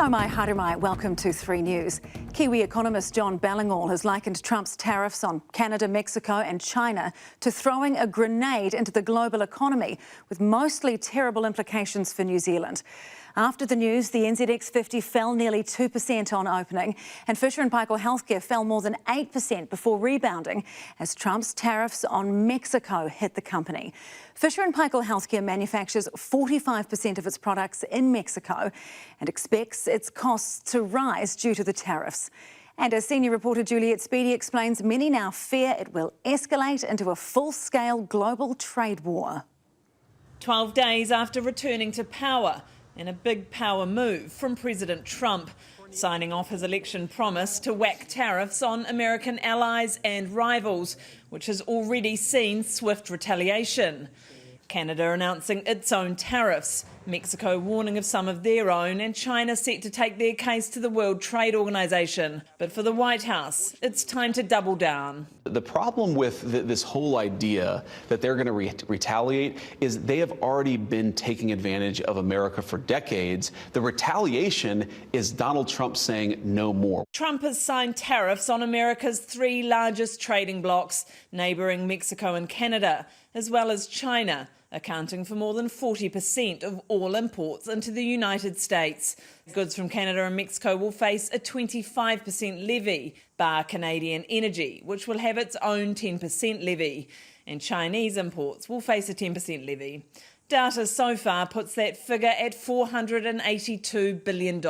No mai haere mai, welcome to 3 News. Kiwi economist John Ballingall has likened Trump's tariffs on Canada, Mexico and China to throwing a grenade into the global economy, with mostly terrible implications for New Zealand. After the news, the NZX 50 fell nearly 2% on opening, and Fisher & Paykel Healthcare fell more than 8% before rebounding as Trump's tariffs on Mexico hit the company. Fisher & Paykel Healthcare manufactures 45% of its products in Mexico and expects its costs to rise due to the tariffs. And as senior reporter Juliet Speedy explains, many now fear it will escalate into a full-scale global trade war. 12 days after returning to power, in a big power move from President Trump, signing off his election promise to whack tariffs on American allies and rivals, which has already seen swift retaliation. Canada announcing its own tariffs, Mexico warning of some of their own, and China set to take their case to the World Trade Organization. But for the White House, it's time to double down. The problem with this whole idea that they're going to retaliate is they have already been taking advantage of America for decades. The retaliation is Donald Trump saying no more. Trump has signed tariffs on America's 3 largest trading blocs, neighbouring Mexico and Canada, as well as China, accounting for more than 40% of all imports into the United States. Goods from Canada and Mexico will face a 25% levy, bar Canadian energy, which will have its own 10% levy. And Chinese imports will face a 10% levy. Data so far puts that figure at $482 billion.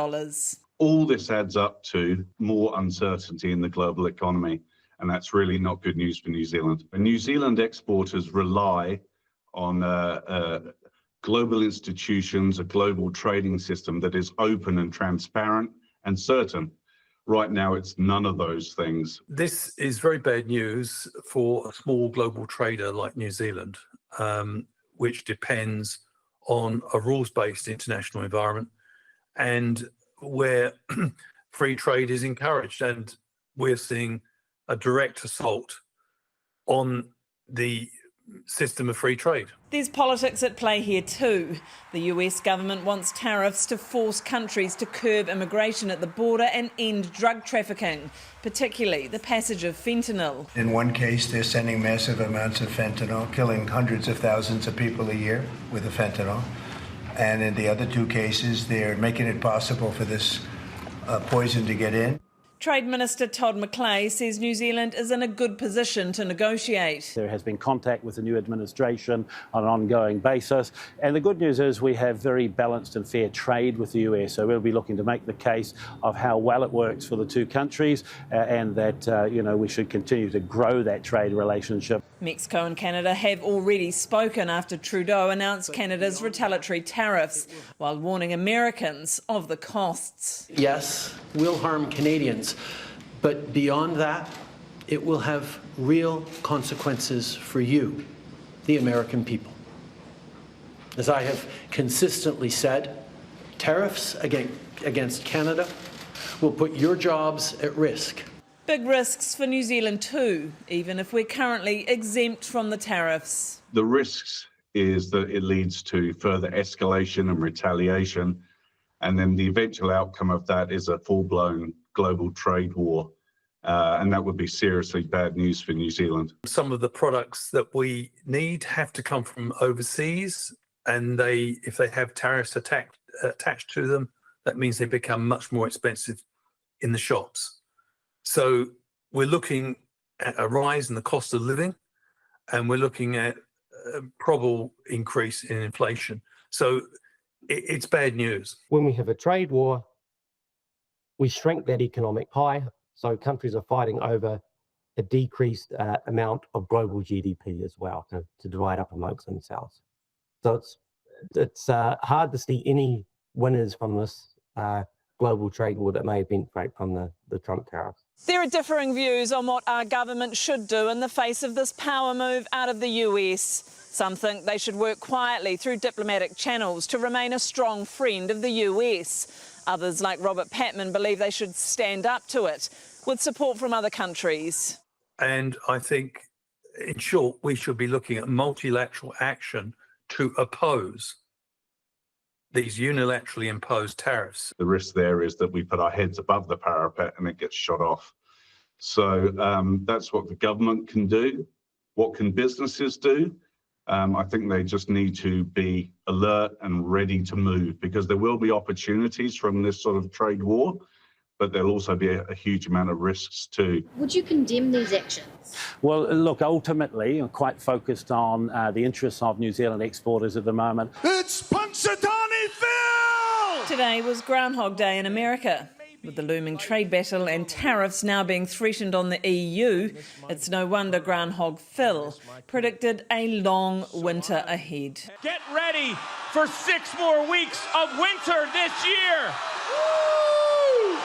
All this adds up to more uncertainty in the global economy, and that's really not good news for New Zealand. And New Zealand exporters rely on global institutions, a global trading system that is open and transparent and certain. Right now, it's none of those things. This is very bad news for a small global trader like New Zealand, which depends on a rules-based international environment and where free trade is encouraged. And we're seeing a direct assault on the system of free trade. There's politics at play here too. The US government wants tariffs to force countries to curb immigration at the border and end drug trafficking, particularly the passage of fentanyl. In one case, they're sending massive amounts of fentanyl, killing hundreds of thousands of people a year with the fentanyl. And in the other 2 cases, they're making it possible for this poison to get in. Trade Minister Todd McClay says New Zealand is in a good position to negotiate. There has been contact with the new administration on an ongoing basis. And the good news is we have very balanced and fair trade with the US. So we'll be looking to make the case of how well it works for the 2 countries and that, we should continue to grow that trade relationship. Mexico and Canada have already spoken after Trudeau announced Canada's retaliatory tariffs, while warning Americans of the costs. Yes, will harm Canadians, but beyond that, it will have real consequences for you, the American people. As I have consistently said, tariffs against Canada will put your jobs at risk. Big risks for New Zealand too, even if we're currently exempt from the tariffs. The risks is that it leads to further escalation and retaliation, and then the eventual outcome of that is a full-blown global trade war, and that would be seriously bad news for New Zealand. Some of the products that we need have to come from overseas, and if they have tariffs attached to them, that means they become much more expensive in the shops. So we're looking at a rise in the cost of living, and we're looking at a probable increase in inflation. So it's bad news. When we have a trade war, we shrink that economic pie. So countries are fighting over a decreased amount of global GDP as well to divide up amongst themselves. So it's hard to see any winners from this global trade war that may have been from the Trump tariffs. There are differing views on what our government should do in the face of this power move out of the US. Some think they should work quietly through diplomatic channels to remain a strong friend of the US. Others, like Robert Patman, believe they should stand up to it, with support from other countries. And I think, in short, we should be looking at multilateral action to oppose these unilaterally imposed tariffs. The risk there is that we put our heads above the parapet and it gets shot off. So that's what the government can do. What can businesses do? I think they just need to be alert and ready to move, because there will be opportunities from this sort of trade war, but there'll also be a huge amount of risks too. Would you condemn these actions? Well, look, ultimately, I'm quite focused on the interests of New Zealand exporters at the moment. It's Punxsutawneyville! Today was Groundhog Day in America. With the looming trade battle and tariffs now being threatened on the EU, it's no wonder Groundhog Phil predicted a long winter ahead. Get ready for 6 more weeks of winter this year! Woo!